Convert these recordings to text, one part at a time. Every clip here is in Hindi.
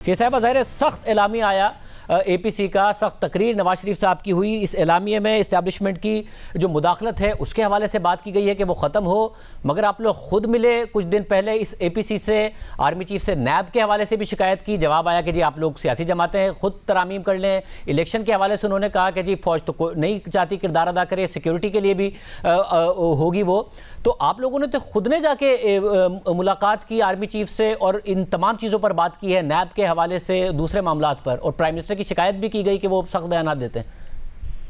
शेख साहब, ज़ाहिर है सख्त एलामिया आया APC का, सख्त तकरीर नवाज शरीफ साहब की हुई। इस एलामिया में इस्टेब्लिशमेंट की जो मुदाखलत है उसके हवाले से बात की गई है कि वो ख़त्म हो, मगर आप लोग खुद मिले कुछ दिन पहले इस APC से, आर्मी चीफ से, नैब के हवाले से भी शिकायत की। जवाब आया कि जी आप लोग सियासी जमातें हैं, खुद तरामीम कर लें। इलेक्शन के हवाले से उन्होंने कहा कि जी फ़ौज तो नहीं चाहती किरदार अदा करे, सिक्योरिटी के लिए भी होगी वो। तो आप लोगों ने तो खुद ने जाके मुलाकात की आर्मी चीफ से और इन तमाम चीज़ों पर बात की है, नैब के हवाले से, दूसरे मामलात पर, और प्राइम मिनिस्टर की शिकायत भी की गई कि वो सख्त बयान देते हैं।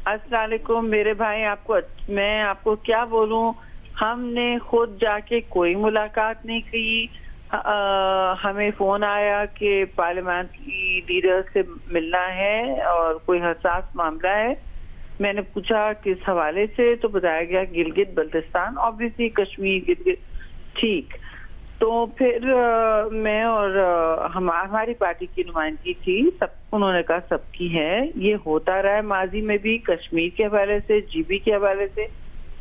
अस्सलाम वालेकुम मेरे भाई, मैं आपको क्या बोलूं, हमने खुद जाके कोई मुलाकात नहीं की। हमें फोन आया कि पार्लियामेंट की लीडर से मिलना है और कोई हसास मामला है। मैंने पूछा किस हवाले से, तो बताया गया गिलगित बल्तिस्तान, ऑब्वियसली कश्मीर, गिलगित। ठीक, तो फिर मैं और हमारी पार्टी की नुमाइंदगी थी, सब उन्होंने कहा सबकी है, ये होता रहा है माजी में भी, कश्मीर के हवाले से, GB के हवाले से,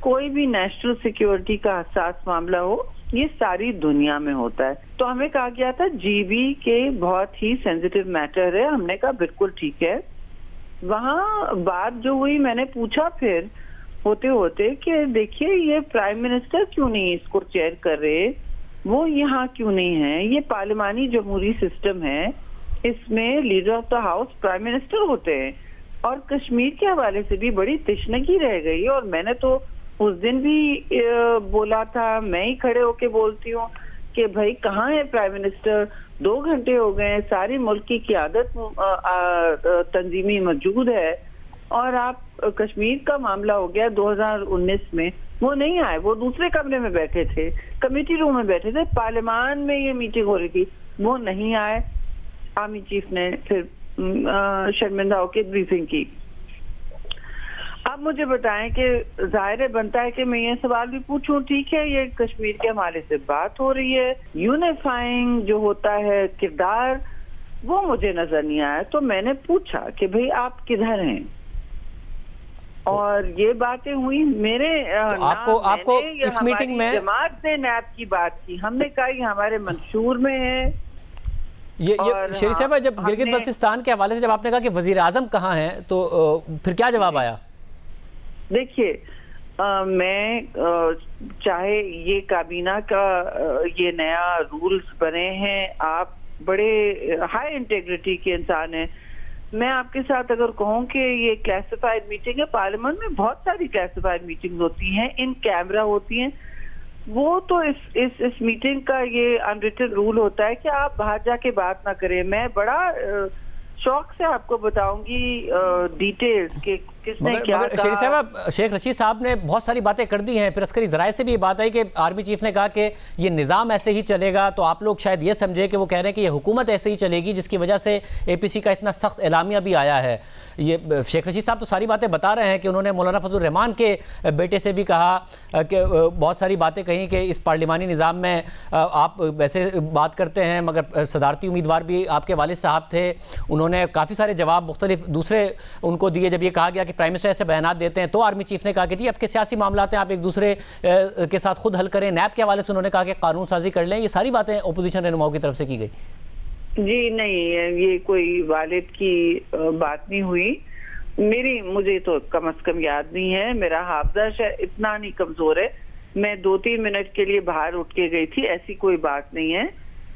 कोई भी नेशनल सिक्योरिटी का हसास मामला हो, ये सारी दुनिया में होता है। तो हमें कहा गया था GB के बहुत ही सेंसिटिव मैटर है। हमने कहा बिल्कुल ठीक है। वहाँ बात जो हुई, मैंने पूछा फिर होते होते कि देखिए ये प्राइम मिनिस्टर क्यों नहीं इसको चेयर कर रहे, वो यहाँ क्यों नहीं है, ये पार्लिमानी जमहूरी सिस्टम है, इसमें leader of the house prime minister होते हैं। और कश्मीर के हवाले से भी बड़ी तिश्नगी रह गई, और मैंने तो उस दिन भी बोला था, मैं ही खड़े होके बोलती हूँ कि भाई कहाँ है प्राइम मिनिस्टर, 2 घंटे हो गए, सारी मुल्क की क़यादत तंजीमी मौजूद है, और आप कश्मीर का मामला हो गया 2019 में, वो नहीं आए, वो दूसरे कमरे में बैठे थे, कमेटी रूम में बैठे थे, पार्लियामान में ये मीटिंग हो रही थी, वो नहीं आए। आर्मी चीफ ने फिर शर्मिंदा होकर ब्रीफिंग की। अब मुझे बताएं कि जाहिर बनता है कि मैं ये सवाल भी पूछूं, ठीक है ये कश्मीर के हवाले से बात हो रही है, यूनिफाइंग जो होता है किरदार, वो मुझे नजर नहीं आया। तो मैंने पूछा कि भाई आप किधर हैं, और ये बातें हुई मेरे तो आपको इस मीटिंग में जमात ने नैब की बात की, हमने कहा ये हमारे मंशूर में है। ये शेरी साहब, जब गिलगित बल्तिस्तान के हवाले से जब आपने कहा कि वजीर आजम कहाँ हैं, तो फिर क्या जवाब आया? देखिए, मैं चाहे ये काबीना का ये नया रूल्स बने हैं, आप बड़े हाई इंटेग्रिटी के इंसान हैं, मैं आपके साथ अगर कहूँ कि ये क्लासिफाइड मीटिंग है, पार्लियामेंट में बहुत सारी क्लासिफाइड मीटिंग्स होती हैं, इन कैमरा होती हैं, वो तो इस मीटिंग का ये अनरिटन रूल होता है कि आप बाहर जाके बात ना करें। मैं बड़ा शौक से आपको बताऊंगी डिटेल्स के किसने क्या कहा। शेख साहब, शेख रशीद साहब ने बहुत सारी बातें कर दी हैं, फिर अस्करी ज़राए से भी ये बात आई कि आर्मी चीफ ने कहा कि ये निज़ाम ऐसे ही चलेगा, तो आप लोग शायद ये समझे कि वो कह रहे हैं कि ये हुकूमत ऐसे ही चलेगी, जिसकी वजह से APC का इतना सख्त एलामिया भी आया है। ये शेख रशीद साहब तो सारी बातें बता रहे हैं कि उन्होंने मौलाना फजल रहमान के बेटे से भी कहा कि बहुत सारी बातें कही कि इस पार्लिमानी निज़ाम में आप वैसे बात करते हैं, मगर सदारती उम्मीदवार भी आपके वालिद साहब थे, उन्होंने काफ़ी सारे जवाब मुख्तलिफ दूसरे उनको दिए। जब ये कहा गया कि प्राइम मिनिस्टर ऐसे बयान देते हैं, तो आर्मी चीफ ने कहा कि जी आपके सियासी मामलात हैं, आप एक दूसरे के साथ खुद हल करें। नैब के हवाले से उन्होंने कहा कि कानून साजी कर लें। ये सारी बातें अपोजिशन रहनुमाओं की तरफ से की गई। जी नहीं, ये कोई वालिद की बात नहीं हुई। मुझे तो कम से कम याद नहीं है, मेरा हाफजा शायद इतना नहीं कमजोर है, मैं 2-3 मिनट के लिए बाहर उठ के गई थी, ऐसी कोई बात नहीं है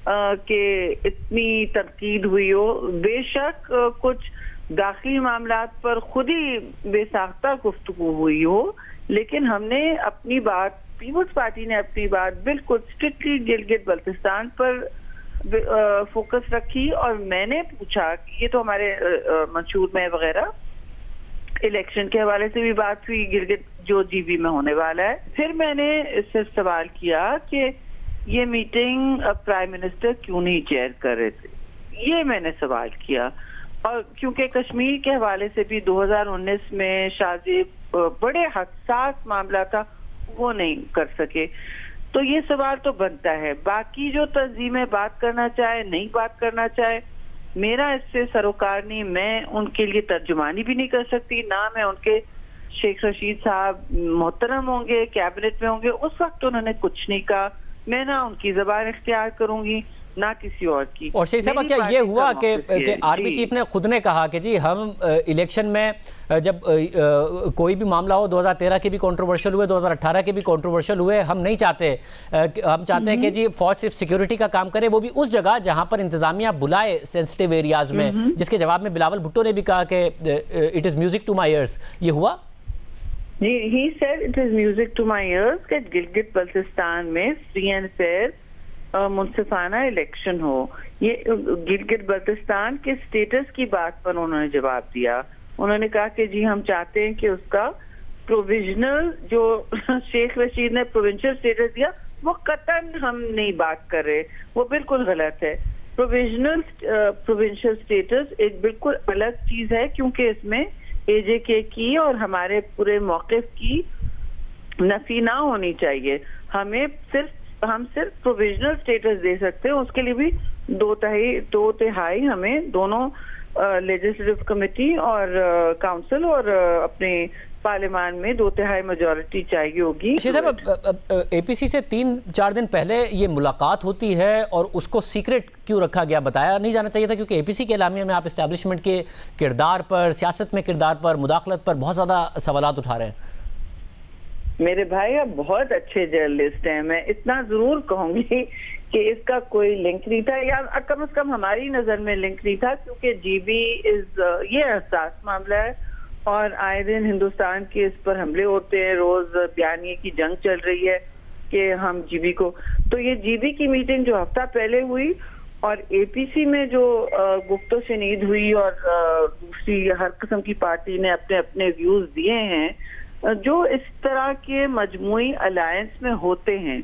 कि इतनी तनकीद हुई हो। बेशक कुछ दाखिली मामलात पर खुद ही बेसाख्ता गुफ्तगू हुई हो, लेकिन हमने अपनी बात, पीपल्स पार्टी ने अपनी बात बिल्कुल स्ट्रिक्टली गिलगित बल्तिस्तान पर फोकस रखी। और मैंने पूछा कि ये तो हमारे मंशूर में वगैरह, इलेक्शन के हवाले से भी बात हुई, गिलगित जो GB में होने वाला है। फिर मैंने इससे सवाल किया कि ये मीटिंग प्राइम मिनिस्टर क्यों नहीं चेयर कर रहे थे, ये मैंने सवाल किया। और क्योंकि कश्मीर के हवाले से भी 2019 में शाहजेब बड़े हसास मामला था, वो नहीं कर सके, तो ये सवाल तो बनता है। बाकी जो तंजीमें बात करना चाहे, नहीं बात करना चाहे, मेरा इससे सरोकार नहीं, मैं उनके लिए तर्जुमानी भी नहीं कर सकती, ना मैं उनके, शेख रशीद साहब मोहतरम होंगे, कैबिनेट में होंगे, उस वक्त उन्होंने कुछ नहीं कहा, मैं ना उनकी ज़बान इख्तियार करूंगी, ना किसी और की। और शेख साहब, क्या ये हुआ कि आर्मी चीफ ने खुद ने कहा कि जी हम इलेक्शन में जब कोई भी मामला हो, 2013 के भी कंट्रोवर्शियल हुए, 2018 के भी कंट्रोवर्शियल हुए, हम नहीं चाहते, हम चाहते हैं कि जी फौज सिर्फ सिक्योरिटी का काम करे, वो भी उस जगह जहां पर इंतजामिया बुलाए सेंसिटिव एरियाज में, जिसके जवाब में बिलावल भुट्टो ने भी कहा कि it is music to my ears. ये हुआ? जी, he said it is music to my ears कि गिलगित बल्तिस्तान में फ्री एंड फेयर मुनसिफाना इलेक्शन हो। ये गिलगित बल्तिस्तान के स्टेटस की बात पर उन्होंने जवाब दिया। उन्होंने कहा कि जी हम चाहते हैं कि उसका प्रोविजनल, जो शेख रशीद ने प्रोविंशियल स्टेटस दिया, वो कतन हम नहीं बात कर रहे, वो बिल्कुल गलत है। प्रोविंशियल स्टेटस एक बिल्कुल अलग चीज है, क्योंकि इसमें एजेके की और हमारे पूरे मौक़िफ़ की नफी ना होनी चाहिए। हम सिर्फ प्रोविजनल स्टेटस दे सकते हैं, उसके लिए भी दो तिहाई हमें दोनों लेजिस्लेटिव कमेटी और काउंसिल और अपने पार्लियामान में 2/3 मेजॉरिटी चाहिए होगी। एपीसी से 3-4 दिन पहले ये मुलाकात होती है और उसको सीक्रेट क्यों रखा गया? बताया नहीं जाना चाहिए था? क्योंकि एपीसी के एलामिया में आप एस्टैब्लिशमेंट के किरदार पर, सियासत में किरदार पर, मुदाखलत पर बहुत ज्यादा सवालात उठा रहे हैं। मेरे भाई आप बहुत अच्छे जर्नलिस्ट हैं, मैं इतना जरूर कहूंगी कि इसका कोई लिंक नहीं था, या कम से कम हमारी नजर में लिंक नहीं था, क्योंकि जीबी ये हसास मामला है और आए दिन हिंदुस्तान के इस पर हमले होते हैं, रोज बयानिए की जंग चल रही है कि हम जीबी को, तो ये जीबी की मीटिंग जो हफ्ता पहले हुई और एपीसी में जो गुफ्तो शनीद हुई और दूसरी हर किस्म की पार्टी ने अपने अपने व्यूज दिए हैं, जो इस तरह के मजमूई अलायंस में होते हैं,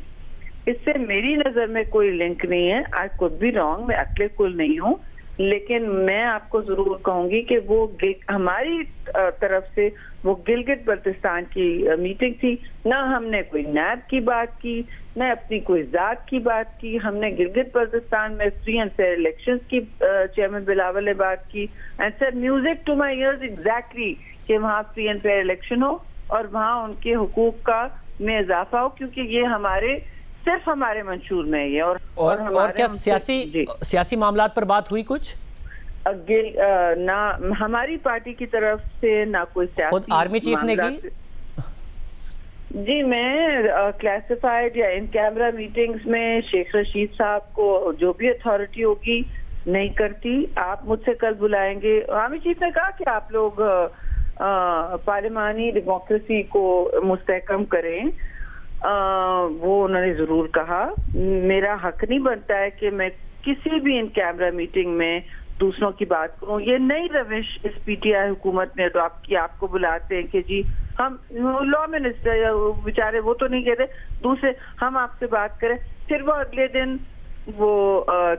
इससे मेरी नजर में कोई लिंक नहीं है। आई कुड बी रॉन्ग, मैं अक्ले कुल नहीं हूँ, लेकिन मैं आपको जरूर कहूंगी कि वो हमारी तरफ से वो गिलगित बल्तिस्तान की मीटिंग थी। ना हमने कोई नैब की बात की, न अपनी कोई जात की बात की, हमने गिलगित बल्तिस्तान में फ्री एंड फेयर इलेक्शंस की चेयरमैन बिलावल ने बात की and sir music to my ears exactly कि वहाँ फ्री एंड फेयर इलेक्शन हो और वहाँ उनके हुकूक का में इजाफा हो, क्योंकि ये सिर्फ हमारे मंशूर में ही है। और क्या सियासी मामलात पर बात हुई कुछ? ना हमारी पार्टी की तरफ से ना कोई सियासी आर्मी चीफ ने की? जी, मैं क्लासिफाइड या इन कैमरा मीटिंग्स में शेख रशीद साहब को जो भी अथॉरिटी होगी नहीं करती। आप मुझसे कल बुलाएंगे, आर्मी चीफ ने कहा कि आप लोग पार्लिमानी डेमोक्रेसी को मुस्तहकम करें, वो उन्होंने जरूर कहा। मेरा हक नहीं बनता है कि मैं किसी भी इन कैमरा मीटिंग में दूसरों की बात करूं। ये नई रविश इस पीटीआई हुकूमत ने तो आपको बुलाते हैं कि जी हम लॉ मिनिस्टर या बेचारे वो तो नहीं कहते, दूसरे हम आपसे बात करें, फिर वो अगले दिन वो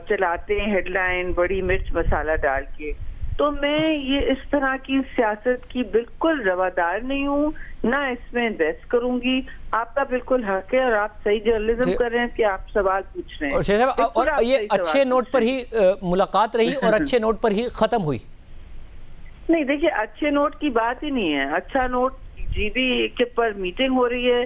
चलाते हैं हेडलाइन बड़ी मिर्च मसाला डाल के। तो मैं ये इस तरह की सियासत की बिल्कुल रवादार नहीं हूँ, ना इसमें इन्वेस्ट करूंगी। आपका बिल्कुल हक है और आप सही जर्नलिज्म कर रहे हैं कि आप सवाल पूछ रहे हैं। और ये अच्छे नोट पर ही मुलाकात रही और अच्छे नोट पर ही खत्म हुई? नहीं, देखिए अच्छे नोट की बात ही नहीं है। अच्छा नोट जीबी के पर मीटिंग हो रही है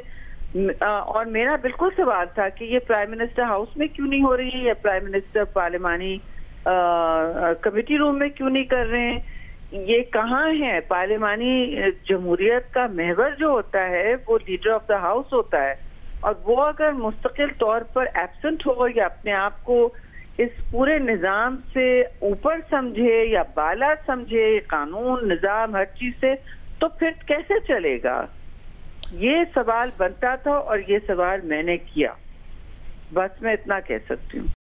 और मेरा बिल्कुल सवाल था कि ये प्राइम मिनिस्टर हाउस में क्यों नहीं हो रही है या प्राइम मिनिस्टर पार्लिमानी कमेटी रूम में क्यों नहीं कर रहे हैं। ये कहाँ है? पार्लिमानी जमहूरियत का महवर जो होता है वो लीडर ऑफ द हाउस होता है, और वो अगर मुस्तकिल तौर पर एब्सेंट हो या अपने आप को इस पूरे निजाम से ऊपर समझे या बाला समझे, कानून निजाम हर चीज से, तो फिर कैसे चलेगा? ये सवाल बनता था और ये सवाल मैंने किया। बस मैं इतना कह सकती हूँ।